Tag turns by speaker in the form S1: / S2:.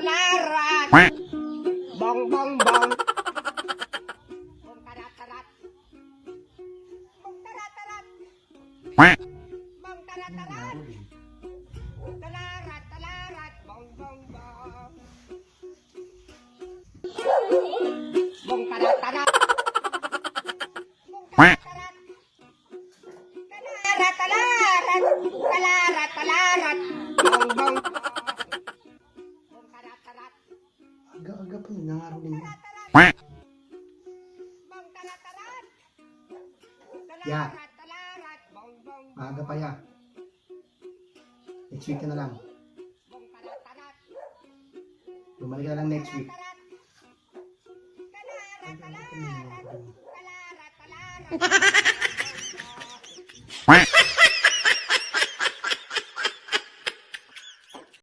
S1: talarat. Bong bong bong. Bong tarat tarat. Bong tarat tarat. Bong tarat tarat. Talarat talarat. Bong bong bong. Bong tarat tarat. Bong tarat tarat. Talarat talarat. Talarat talarat. Bong bong. Bong tarat tarat.
S2: Aga-aga pa yun, nangaroling mo.
S1: Bong tarat tarat.
S2: Ya.
S1: Talarat talarat. Bong bong.
S2: Maaga pa ya. Next week ka na lang.
S1: Bong tarat tarat.
S2: Bumalik ka na lang next week.
S1: Talarat talarat.
S2: Aga-aga pa yun, nangaroling mo.
S1: Talarat talarat.